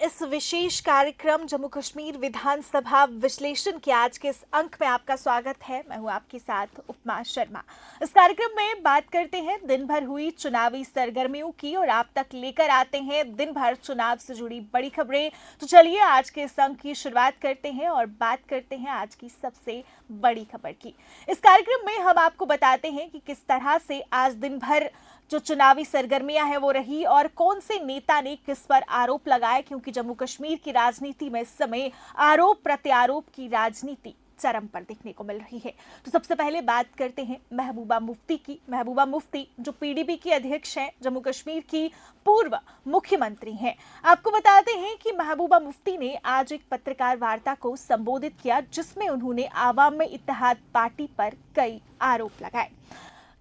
इस विशेष कार्यक्रम जम्मू कश्मीर विधानसभा विश्लेषण के आज के इस अंक में आपका स्वागत है। मैं हूं आपके साथ उपमा शर्मा। इस कार्यक्रम में बात करते हैं दिन भर हुई चुनावी सरगर्मियों की और आप तक लेकर आते हैं दिन भर चुनाव से जुड़ी बड़ी खबरें। तो चलिए आज के इस अंक की शुरुआत करते हैं और बात करते हैं आज की सबसे बड़ी खबर की। इस कार्यक्रम में हम आपको बताते हैं कि किस तरह से आज दिन भर जो चुनावी सरगर्मियां हैं वो रही और कौन से नेता ने किस पर आरोप लगाए, क्योंकि जम्मू कश्मीर की राजनीति में इस समय आरोप प्रत्यारोप की राजनीति चरम पर देखने को मिल रही है। तो सबसे पहले बात करते हैं महबूबा मुफ्ती की। महबूबा मुफ्ती जो पीडीपी की अध्यक्ष हैं, जम्मू कश्मीर की पूर्व मुख्यमंत्री हैं। आपको बताते हैं कि महबूबा मुफ्ती ने आज एक पत्रकार वार्ता को संबोधित किया जिसमें उन्होंने आवाम इत्तेहाद पार्टी पर कई आरोप लगाए।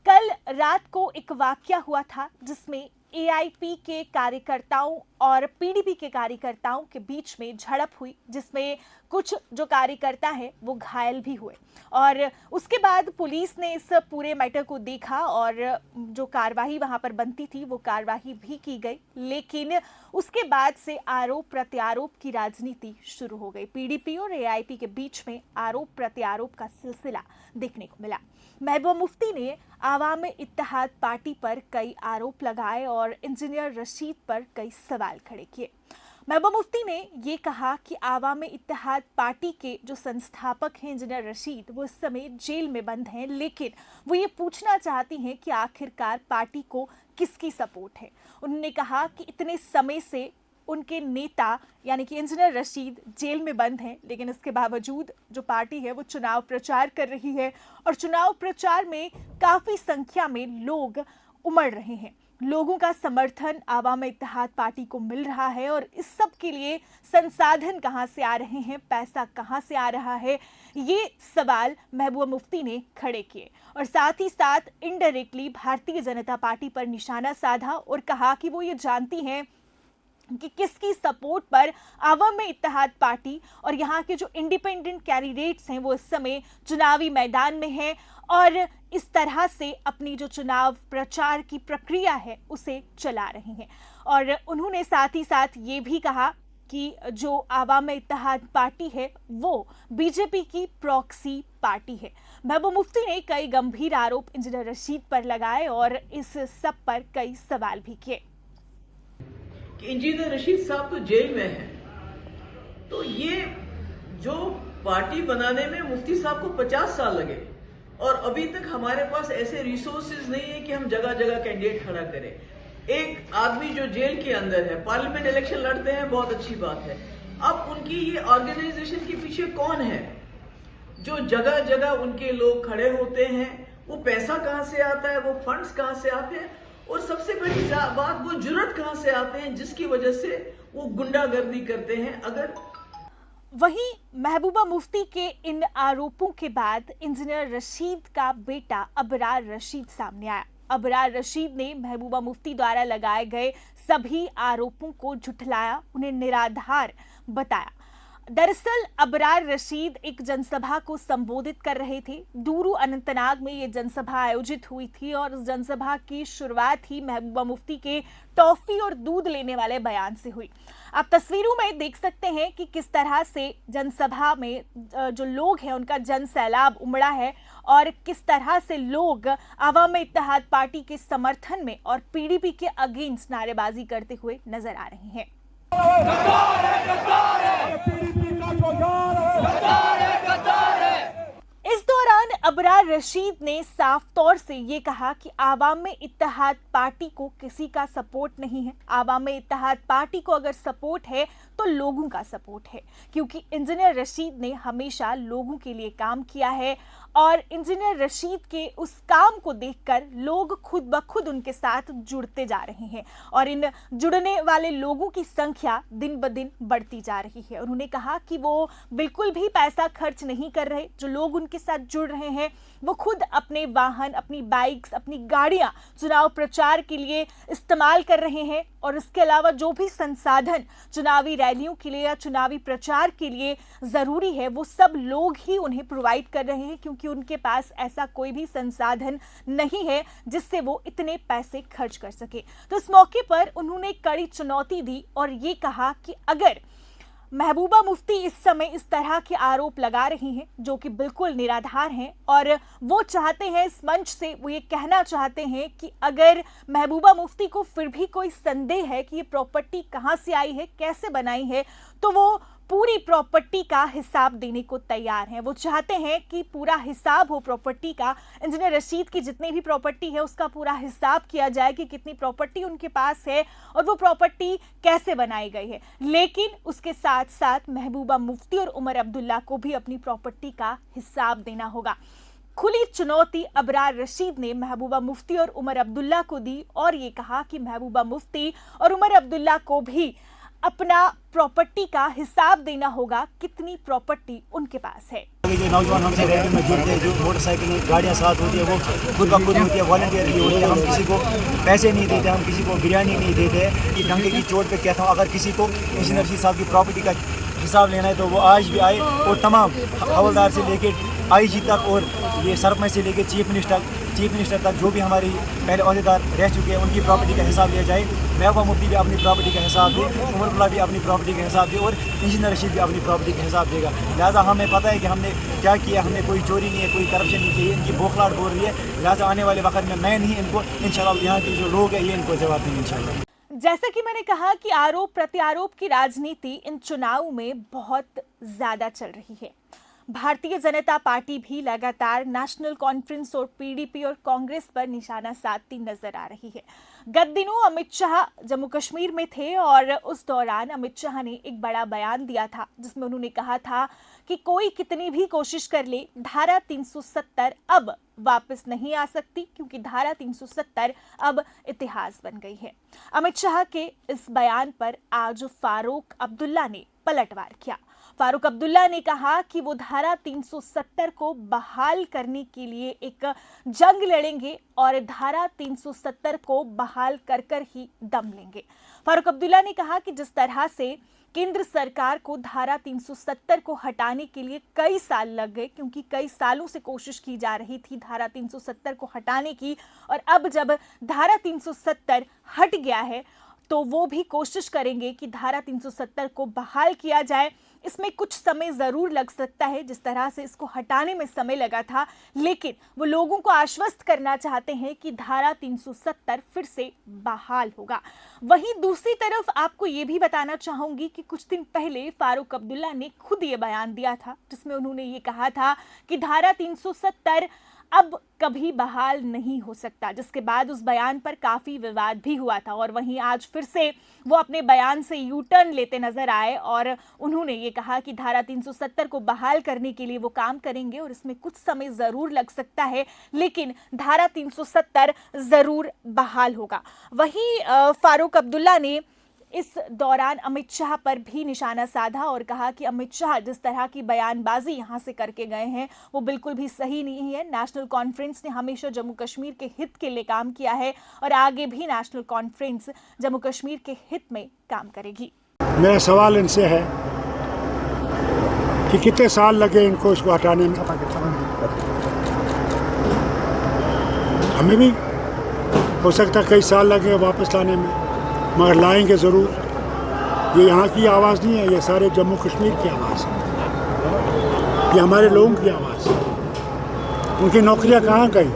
कल रात को एक वाकया हुआ था जिसमें एआईपी के कार्यकर्ताओं और पीडीपी के कार्यकर्ताओं के बीच में झड़प हुई, जिसमें कुछ जो कार्यकर्ता हैं वो घायल भी हुए और उसके बाद पुलिस ने इस पूरे मैटर को देखा और जो कार्रवाई वहां पर बनती थी वो कार्रवाई भी की गई, लेकिन उसके बाद से आरोप प्रत्यारोप की राजनीति शुरू हो गई। पीडीपी और एआईपी के बीच में आरोप प्रत्यारोप का सिलसिला देखने को मिला। महबूबा मुफ्ती ने आवाम इत्तेहाद पार्टी पर कई आरोप लगाए और इंजीनियर रशीद पर कई सवाल खड़े किए। महबूबा मुफ्ती ने ये कहा कि आवाम इत्तेहाद पार्टी के जो संस्थापक हैं इंजीनियर रशीद, वो इस समय जेल में बंद हैं, लेकिन वो ये पूछना चाहती हैं कि आखिरकार पार्टी को किसकी सपोर्ट है। उन्होंने कहा कि इतने समय से उनके नेता यानी कि इंजीनियर रशीद जेल में बंद हैं, लेकिन इसके बावजूद जो पार्टी है वो चुनाव प्रचार कर रही है और चुनाव प्रचार में काफ़ी संख्या में लोग उमड़ रहे हैं। लोगों का समर्थन आवाम इत्तेहाद पार्टी को मिल रहा है और इस सब के लिए संसाधन कहां से आ रहे हैं, पैसा कहां से आ रहा है, ये सवाल महबूबा मुफ्ती ने खड़े किए और साथ ही साथ इनडायरेक्टली भारतीय जनता पार्टी पर निशाना साधा और कहा कि वो ये जानती हैं कि किसकी सपोर्ट पर आवाम इत्तेहाद पार्टी और यहाँ के जो इंडिपेंडेंट कैंडिडेट्स हैं वो इस समय चुनावी मैदान में हैं और इस तरह से अपनी जो चुनाव प्रचार की प्रक्रिया है उसे चला रहे हैं। और उन्होंने साथ ही साथ ये भी कहा कि जो आवाम इत्तेहाद पार्टी है वो बीजेपी की प्रॉक्सी पार्टी है। महबूबा मुफ्ती ने कई गंभीर आरोप इंजीनियर रशीद पर लगाए और इस सब पर कई सवाल भी किए। इंजीनियर रशीद साहब तो जेल में हैं, तो ये जो पार्टी बनाने में मुफ्ती साहब को 50 साल लगे और अभी तक हमारे पास ऐसे रिसोर्सेज नहीं है कि हम जगह जगह कैंडिडेट खड़ा करें। एक आदमी जो जेल के अंदर है, पार्लियामेंट इलेक्शन लड़ते हैं, बहुत अच्छी बात है। अब उनकी ये ऑर्गेनाइजेशन के पीछे कौन है जो जगह जगह उनके लोग खड़े होते हैं? वो पैसा कहां से आता है, वो फंड्स कहां से आते हैं और सबसे बड़ी बात वो जुर्रत कहां से आते हैं जिसकी वजह से वो गुंडागर्दी करते हैं। अगर वहीं महबूबा मुफ्ती के इन आरोपों के बाद इंजीनियर रशीद का बेटा अबरार रशीद सामने आया। अबरार रशीद ने महबूबा मुफ्ती द्वारा लगाए गए सभी आरोपों को झुठलाया, उन्हें निराधार बताया। दरअसल अबरार रशीद एक जनसभा को संबोधित कर रहे थे। डूरू अनंतनाग में ये जनसभा आयोजित हुई थी और उस जनसभा की शुरुआत ही महबूबा मुफ्ती के टॉफी और दूध लेने वाले बयान से हुई। आप तस्वीरों में देख सकते हैं कि किस तरह से जनसभा में जो लोग हैं उनका जन सैलाब उमड़ा है और किस तरह से लोग आवाम इत्तेहाद पार्टी के समर्थन में और पीडीपी के अगेंस्ट नारेबाजी करते हुए नजर आ रहे हैं। इस दौरान अबरार रशीद ने साफ तौर से ये कहा कि आवाम इत्तेहाद पार्टी को किसी का सपोर्ट नहीं है। आवाम इत्तेहाद पार्टी को अगर सपोर्ट है तो लोगों का सपोर्ट है, क्योंकि इंजीनियर रशीद ने हमेशा लोगों के लिए काम किया है और इंजीनियर रशीद के उस काम को देखकर लोग खुद ब खुद उनके साथ जुड़ते जा रहे हैं और इन जुड़ने वाले लोगों की संख्या दिन ब दिन बढ़ती जा रही है। उन्होंने कहा कि वो बिल्कुल भी पैसा खर्च नहीं कर रहे, जो लोग उनके साथ जुड़ रहे हैं वो खुद अपने वाहन, अपनी बाइक्स, अपनी गाड़ियां चुनाव प्रचार के लिए इस्तेमाल कर रहे हैं और इसके अलावा जो भी संसाधन चुनावी रैलियों के लिए या चुनावी प्रचार के लिए ज़रूरी है वो सब लोग ही उन्हें प्रोवाइड कर रहे हैं, क्योंकि उनके पास ऐसा कोई भी संसाधन नहीं है जिससे वो इतने पैसे खर्च कर सके। तो इस मौके पर उन्होंने कड़ी चुनौती दी और ये कहा कि अगर महबूबा मुफ्ती इस समय इस तरह के आरोप लगा रही हैं जो कि बिल्कुल निराधार हैं, और वो चाहते हैं इस मंच से वो ये कहना चाहते हैं कि अगर महबूबा मुफ्ती को फिर भी कोई संदेह है कि ये प्रॉपर्टी कहाँ से आई है, कैसे बनाई है, तो वो पूरी प्रॉपर्टी का हिसाब देने को तैयार हैं। वो चाहते हैं कि पूरा हिसाब हो प्रॉपर्टी का, इंजीनियर रशीद की जितनी भी प्रॉपर्टी है उसका पूरा हिसाब किया जाए कि कितनी प्रॉपर्टी उनके पास है और वो प्रॉपर्टी कैसे बनाई गई है। लेकिन उसके साथ साथ महबूबा मुफ्ती और उमर अब्दुल्ला को भी अपनी प्रॉपर्टी का हिसाब देना होगा। खुली चुनौती अबरार रशीद ने महबूबा मुफ्ती और उमर अब्दुल्ला को दी और ये कहा कि महबूबा मुफ्ती और उमर अब्दुल्ला को भी अपना प्रॉपर्टी का हिसाब देना होगा, कितनी प्रॉपर्टी उनके पास है। जो नौजवान हमसे रैली में जुड़ते हैं, जो मोटरसाइकिल गाड़ियाँ साथ होती है वो खुद ब खुद होती है, वॉलंटियर भी होती है। हम किसी को पैसे नहीं देते, हम किसी को बिरयानी नहीं देते। कि डंके की चोट पे कहता हूँ, अगर किसी को इंजीनियर रशीद साहब की प्रॉपर्टी का हिसाब लेना है तो वो आज भी आए और तमाम हवलदार से लेके IG तक और ये सरपंच से लेके चीफ मिनिस्टर तक जो भी हमारी पहले अहदेदार रह चुके हैं उनकी प्रॉपर्टी का हिसाब लिया जाए। महबूबा मुफ्ती भी अपनी प्रॉपर्टी का हिसाब दे, उमर अब्दुल्ला भी अपनी प्रॉपर्टी का हिसाब दे और इंजीनियर रशीद भी अपनी प्रॉपर्टी का हिसाब देगा। लिहाजा हमें पता है कि हमने क्या किया, हमने कोई चोरी नहीं है, कोई करप्शन नहीं की, इनकी बौखलाहट बोल रही है। लिहाजा आने वाले वक्त में मैं नहीं, इनको इंशाल्लाह यहाँ के जो लोग हैं ये इनको जवाब देंगे इंशाल्लाह। जैसा कि मैंने कहा कि आरोप प्रत्यारोप की राजनीति इन चुनाव में बहुत ज्यादा चल रही है। भारतीय जनता पार्टी भी लगातार नेशनल कॉन्फ्रेंस और PDP और कांग्रेस पर निशाना साधती नजर आ रही है। गत दिनों अमित शाह जम्मू कश्मीर में थे और उस दौरान अमित शाह ने एक बड़ा बयान दिया था जिसमें उन्होंने कहा था कि कोई कितनी भी कोशिश कर ले, धारा 370 अब वापस नहीं आ सकती, क्योंकि धारा 370 अब इतिहास बन गई है। अमित शाह के इस बयान पर आज फारूक अब्दुल्ला ने पलटवार किया। फारूक अब्दुल्ला ने कहा कि वो धारा 370 को बहाल करने के लिए एक जंग लड़ेंगे और धारा 370 को बहाल कर कर ही दम लेंगे। फारूक अब्दुल्ला ने कहा कि जिस तरह से केंद्र सरकार को धारा 370 को हटाने के लिए कई साल लग गए, क्योंकि कई सालों से कोशिश की जा रही थी धारा 370 को हटाने की, और अब जब धारा 370 हट गया है तो वो भी कोशिश करेंगे कि धारा 370 को बहाल किया जाए। इसमें कुछ समय ज़रूर लग सकता है, जिस तरह से इसको हटाने में समय लगा था, लेकिन वो लोगों को आश्वस्त करना चाहते हैं कि धारा 370 फिर से बहाल होगा। वहीं दूसरी तरफ आपको ये भी बताना चाहूँगी कि कुछ दिन पहले फारूक अब्दुल्ला ने खुद ये बयान दिया था जिसमें उन्होंने ये कहा था कि धारा 370 अब कभी बहाल नहीं हो सकता, जिसके बाद उस बयान पर काफ़ी विवाद भी हुआ था। और वहीं आज फिर से वो अपने बयान से यू टर्न लेते नजर आए और उन्होंने ये कहा कि धारा 370 को बहाल करने के लिए वो काम करेंगे और इसमें कुछ समय ज़रूर लग सकता है, लेकिन धारा 370 ज़रूर बहाल होगा। वहीं फारूक अब्दुल्ला ने इस दौरान अमित शाह पर भी निशाना साधा और कहा कि अमित शाह जिस तरह की बयानबाजी यहाँ से करके गए हैं वो बिल्कुल भी सही नहीं है। नेशनल कॉन्फ्रेंस ने हमेशा जम्मू कश्मीर के हित के लिए काम किया है और आगे भी नेशनल कॉन्फ्रेंस जम्मू कश्मीर के हित में काम करेगी। मेरा सवाल इनसे है कि कितने साल लगे इनको इसको हटाने में। हमें भी हो सकता कई साल लगे वापस लाने में, मगर लाएंगे ज़रूर। ये यहाँ की आवाज़ नहीं है, ये सारे जम्मू कश्मीर की आवाज़ है, ये हमारे लोगों की आवाज़ है। उनकी नौकरियाँ कहाँ गई?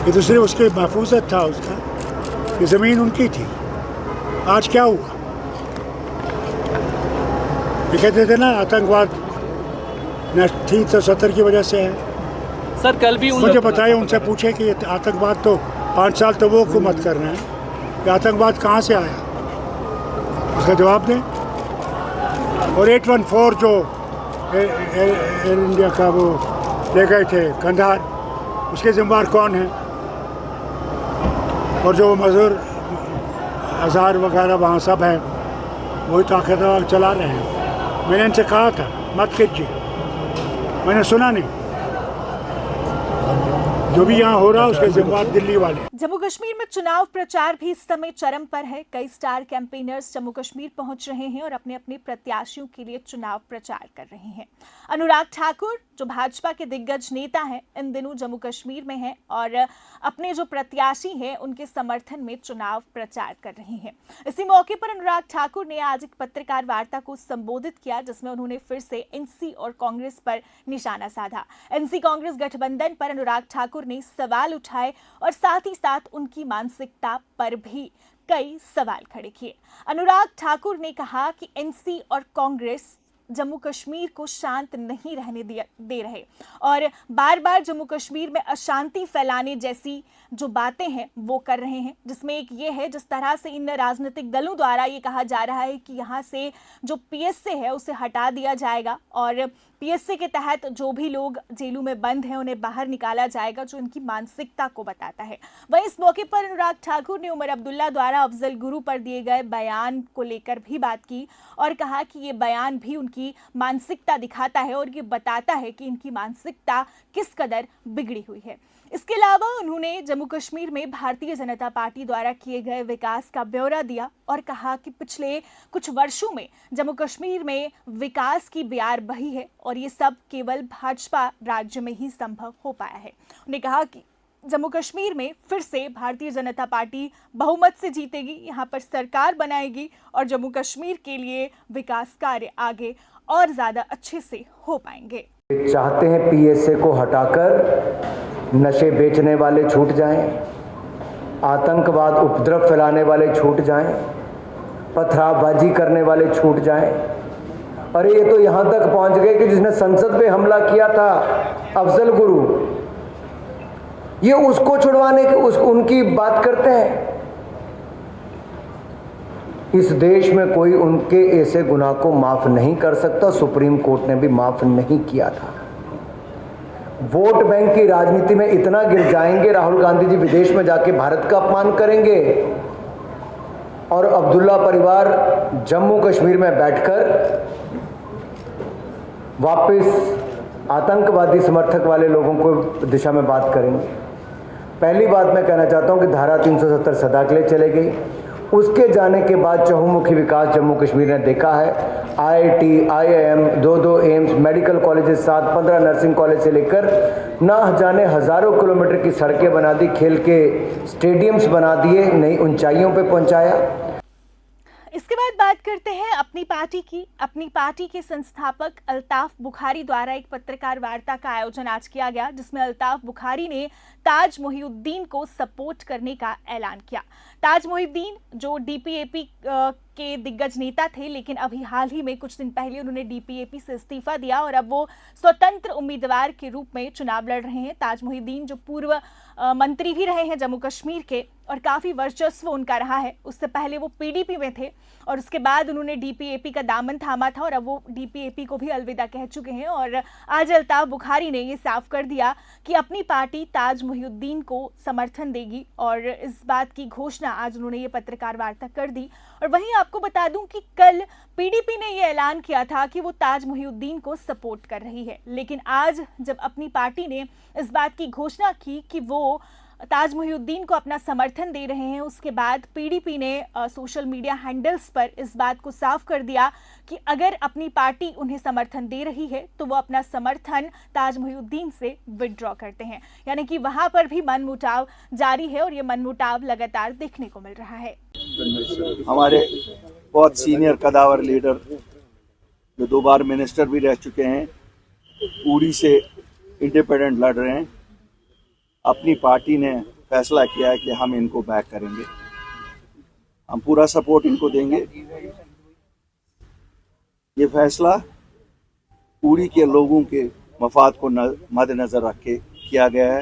ये तो सिर्फ उसके महफूजत था उसका, ये ज़मीन उनकी थी। आज क्या हुआ? ये कहते थे ना आतंकवाद 370 की वजह से है। सर कल भी मुझे बताइए, उनसे पूछे कि आतंकवाद तो 5 साल तो वो हुकूमत कर रहे हैं, कि आतंकवाद कहाँ से आया, उसका जवाब दें। और 814 जो एयर इंडिया का वो ले गए थे कंधार, उसके जिम्मेदार कौन है? और जो मजदूर अज़हर वगैरह वहाँ सब हैं, वही ताकतवर चला रहे हैं। मैंने इनसे कहा था मत कीजिए, मैंने सुना नहीं। जो भी यहाँ हो रहा है उसके जिम्मेदार दिल्ली वाले हैं। जम्मू कश्मीर में चुनाव प्रचार भी इस समय चरम पर है। कई स्टार कैंपेनर्स जम्मू कश्मीर पहुंच रहे हैं और अपने अपने प्रत्याशियों के लिए चुनाव प्रचार कर रहे हैं। अनुराग ठाकुर जो भाजपा के दिग्गज नेता हैं, इन दिनों जम्मू कश्मीर में हैं और अपने जो प्रत्याशी हैं उनके समर्थन में चुनाव प्रचार कर रहे हैं। इसी मौके पर अनुराग ठाकुर ने आज एक पत्रकार वार्ता को संबोधित किया, जिसमें उन्होंने फिर से एनसी और कांग्रेस पर निशाना साधा। एनसी कांग्रेस गठबंधन पर अनुराग ठाकुर ने सवाल उठाए और साथ ही साथ उनकी मानसिकता पर भी कई सवाल खड़े किए। अनुराग ठाकुर ने कहा कि एनसी और कांग्रेस जम्मू कश्मीर को शांत नहीं रहने दे रहे और बार बार जम्मू कश्मीर में अशांति फैलाने जैसी जो बातें हैं वो कर रहे हैं, जिसमें एक ये है जिस तरह से इन राजनीतिक दलों द्वारा ये कहा जा रहा है कि यहाँ से जो पीएसए है उसे हटा दिया जाएगा और पीएसए के तहत जो भी लोग जेलों में बंद हैं उन्हें बाहर निकाला जाएगा, जो इनकी मानसिकता को बताता है। वहीं इस मौके पर अनुराग ठाकुर ने उमर अब्दुल्ला द्वारा अफजल गुरु पर दिए गए बयान को लेकर भी बात की और कहा कि ये बयान भी उनकी मानसिकता दिखाता है और ये बताता है कि इनकी मानसिकता किस कदर बिगड़ी हुई है। इसके अलावा उन्होंने जम्मू कश्मीर में भारतीय जनता पार्टी द्वारा किए गए विकास का ब्यौरा दिया और कहा कि पिछले कुछ वर्षों में जम्मू कश्मीर में विकास की बयार बही है और ये सब केवल भाजपा राज्य में ही संभव हो पाया है। उन्होंने कहा कि जम्मू कश्मीर में फिर से भारतीय जनता पार्टी बहुमत से जीतेगी, यहाँ पर सरकार बनाएगी और जम्मू कश्मीर के लिए विकास कार्य आगे और ज़्यादा अच्छे से हो पाएंगे। चाहते हैं पीएसए को हटाकर नशे बेचने वाले छूट जाएं, आतंकवाद उपद्रव फैलाने वाले छूट जाएं, पथरावबाजी करने वाले छूट जाएं। अरे ये तो यहाँ तक पहुँच गए कि जिसने संसद पे हमला किया था अफजल गुरु, ये उसको छुड़वाने की उनकी बात करते हैं। इस देश में कोई उनके ऐसे गुनाह को माफ नहीं कर सकता, सुप्रीम कोर्ट ने भी माफ नहीं किया था। वोट बैंक की राजनीति में इतना गिर जाएंगे, राहुल गांधी जी विदेश में जाके भारत का अपमान करेंगे और अब्दुल्ला परिवार जम्मू कश्मीर में बैठकर वापस आतंकवादी समर्थक वाले लोगों को दिशा में बात करेंगे। पहली बात मैं कहना चाहता हूं कि धारा 370 सदा के लिए चले गई। उसके जाने के बाद चहुमुखी विकास जम्मू कश्मीर ने देखा है। IIT, IIM, 2 AIIMS, medical colleges 7-15 nursing college से लेकर ना जाने हज़ारों किलोमीटर की सड़कें बना दी, खेल के स्टेडियम्स बना दिए, नई ऊंचाइयों पे पहुंचाया। इसके बाद बात करते हैं अपनी पार्टी की। अपनी पार्टी के संस्थापक अल्ताफ बुखारी द्वारा एक पत्रकार वार्ता का आयोजन आज किया गया, जिसमें अल्ताफ बुखारी ने ताज मोहिउद्दीन को सपोर्ट करने का ऐलान किया। ताज मोहिउद्दीन जो डीपीएपी के दिग्गज नेता थे, लेकिन अभी हाल ही में कुछ दिन पहले उन्होंने डीपीएपी से इस्तीफा दिया और अब वो स्वतंत्र उम्मीदवार के रूप में चुनाव लड़ रहे हैं। ताज मोहिउद्दीन जो पूर्व मंत्री भी रहे हैं जम्मू कश्मीर के और काफ़ी वर्चस्व उनका रहा है। उससे पहले वो पीडीपी में थे और उसके बाद उन्होंने डीपीएपी का दामन थामा था और अब वो डीपीएपी को भी अलविदा कह चुके हैं। और आज अल्ताफ बुखारी ने ये साफ कर दिया कि अपनी पार्टी ताज मोहिउद्दीन को समर्थन देगी और इस बात की घोषणा आज उन्होंने ये पत्रकार वार्ता कर दी। और वहीं आपको बता दूं कि कल पीडीपी ने ये ऐलान किया था कि वो ताज मोहिउद्दीन को सपोर्ट कर रही है, लेकिन आज जब अपनी पार्टी ने इस बात की घोषणा की कि वो ताज मोहिउद्दीन को अपना समर्थन दे रहे हैं, उसके बाद पीडीपी ने सोशल मीडिया हैंडल्स पर इस बात को साफ कर दिया कि अगर अपनी पार्टी उन्हें समर्थन दे रही है तो वो अपना समर्थन ताज मोहिउद्दीन से विड्रॉ करते हैं। यानी कि वहां पर भी मनमुटाव जारी है और ये मनमुटाव लगातार देखने को मिल रहा है। हमारे बहुत सीनियर कदावर लीडर जो 2 बार मिनिस्टर भी रह चुके हैं, उड़ी से इंडिपेंडेंट लड़ रहे हैं, अपनी पार्टी ने फैसला किया है कि हम इनको बैक करेंगे, हम पूरा सपोर्ट इनको देंगे। ये फैसला उड़ी के लोगों के मफाद को मद्देनजर रख के किया गया है।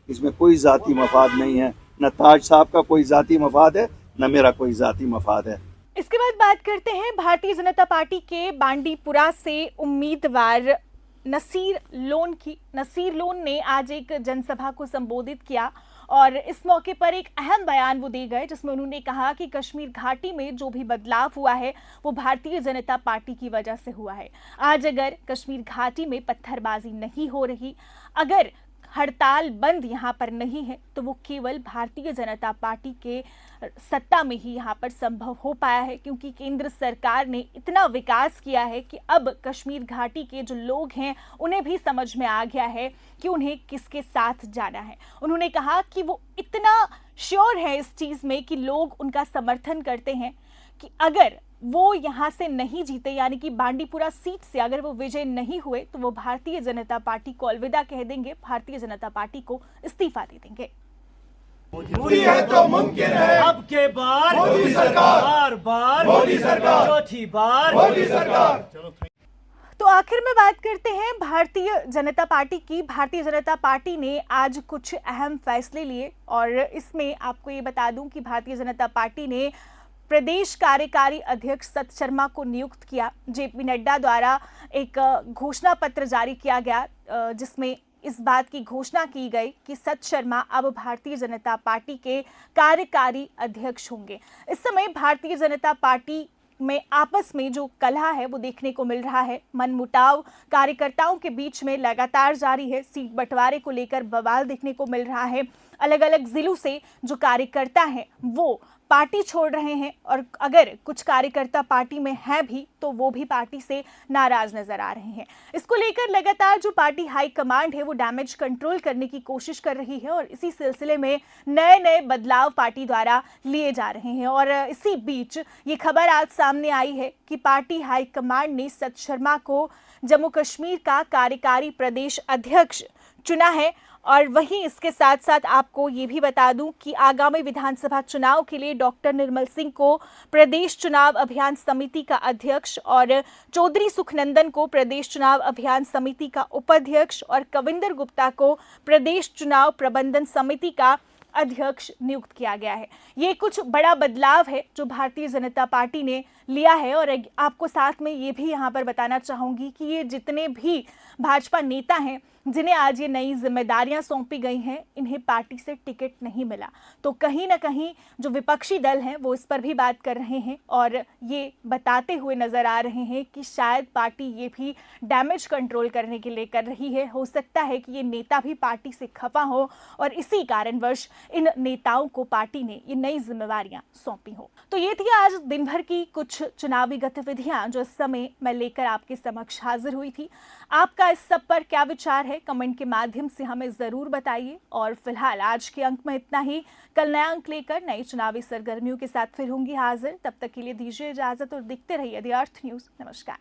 इसमें कोई ज़ाती मफाद नहीं है, न ताज साहब का कोई ज़ाती मफाद है, न मेरा कोई ज़ाती मफाद है। इसके बाद बात करते हैं भारतीय जनता पार्टी के बांडीपुरा से उम्मीदवार नसीर लोन की। नसीर लोन ने आज एक जनसभा को संबोधित किया और इस मौके पर एक अहम बयान वो दे गए, जिसमें उन्होंने कहा कि कश्मीर घाटी में जो भी बदलाव हुआ है वो भारतीय जनता पार्टी की वजह से हुआ है। आज अगर कश्मीर घाटी में पत्थरबाजी नहीं हो रही, अगर हड़ताल बंद यहाँ पर नहीं है तो वो केवल भारतीय जनता पार्टी के सत्ता में ही यहाँ पर संभव हो पाया है, क्योंकि केंद्र सरकार ने इतना विकास किया है कि अब कश्मीर घाटी के जो लोग हैं उन्हें भी समझ में आ गया है कि उन्हें किसके साथ जाना है। उन्होंने कहा कि वो इतना श्योर है इस चीज में कि लोग उनका समर्थन करते हैं कि अगर वो यहाँ से नहीं जीते, यानी कि बांडीपुरा सीट से अगर वो विजय नहीं हुए, तो वो भारतीय जनता पार्टी को अलविदा कह देंगे, भारतीय जनता पार्टी को इस्तीफा दे देंगे। पूरी है तो मुमकिन है, अब के बार मोदी सरकार, बार बार मोदी सरकार, चौथी बार मोदी सरकार। तो आखिर में बात करते हैं भारतीय जनता पार्टी की। भारतीय जनता पार्टी ने आज कुछ अहम फैसले लिए और इसमें आपको ये बता दूं कि भारतीय जनता पार्टी ने प्रदेश कार्यकारी अध्यक्ष सत शर्मा को नियुक्त किया। जेपी नड्डा द्वारा एक घोषणा पत्र जारी किया गया जिसमें इस बात की घोषणा की गई कि सत शर्मा अब भारतीय जनता पार्टी के कार्यकारी अध्यक्ष होंगे। इस समय भारतीय जनता पार्टी में आपस में जो कलह है वो देखने को मिल रहा है। मनमुटाव कार्यकर्ताओं के बीच में लगातार जारी है। सीट बंटवारे को लेकर बवाल देखने को मिल रहा है। अलग अलग जिलों से जो कार्यकर्ता हैं वो पार्टी छोड़ रहे हैं और अगर कुछ कार्यकर्ता पार्टी में हैं भी तो वो भी पार्टी से नाराज नजर आ रहे हैं। इसको लेकर लगातार जो पार्टी हाई कमांड है वो डैमेज कंट्रोल करने की कोशिश कर रही है और इसी सिलसिले में नए नए बदलाव पार्टी द्वारा लिए जा रहे हैं। और इसी बीच ये खबर आज सामने आई है कि पार्टी हाई कमांड ने सत शर्मा को जम्मू कश्मीर का कार्यकारी प्रदेश अध्यक्ष चुना है। और वहीं इसके साथ साथ आपको ये भी बता दूं कि आगामी विधानसभा चुनाव के लिए डॉक्टर निर्मल सिंह को प्रदेश चुनाव अभियान समिति का अध्यक्ष और चौधरी सुखनंदन को प्रदेश चुनाव अभियान समिति का उपाध्यक्ष और कविंदर गुप्ता को प्रदेश चुनाव प्रबंधन समिति का अध्यक्ष नियुक्त किया गया है। ये कुछ बड़ा बदलाव है जो भारतीय जनता पार्टी ने लिया है। और आपको साथ में ये भी यहाँ पर बताना चाहूँगी कि ये जितने भी भाजपा नेता हैं जिन्हें आज ये नई जिम्मेदारियां सौंपी गई हैं, इन्हें पार्टी से टिकट नहीं मिला। तो कहीं ना कहीं जो विपक्षी दल हैं वो इस पर भी बात कर रहे हैं और ये बताते हुए नजर आ रहे हैं कि शायद पार्टी ये भी डैमेज कंट्रोल करने के लिए कर रही है। हो सकता है कि ये नेता भी पार्टी से खफा हो और इसी कारणवश इन नेताओं को पार्टी ने ये नई जिम्मेवारियां सौंपी हो। तो ये थी आज दिन भर की कुछ चुनावी गतिविधियां जो इस समय मैं लेकर आपके समक्ष हाजिर हुई थी। आपका इस सब पर क्या विचार है कमेंट के माध्यम से हमें जरूर बताइए। और फिलहाल आज के अंक में इतना ही। कल नया अंक लेकर नई चुनावी सरगर्मियों के साथ फिर होंगी हाजिर। तब तक के लिए दीजिए इजाजत और देखते रहिए द अर्थ न्यूज़। नमस्कार।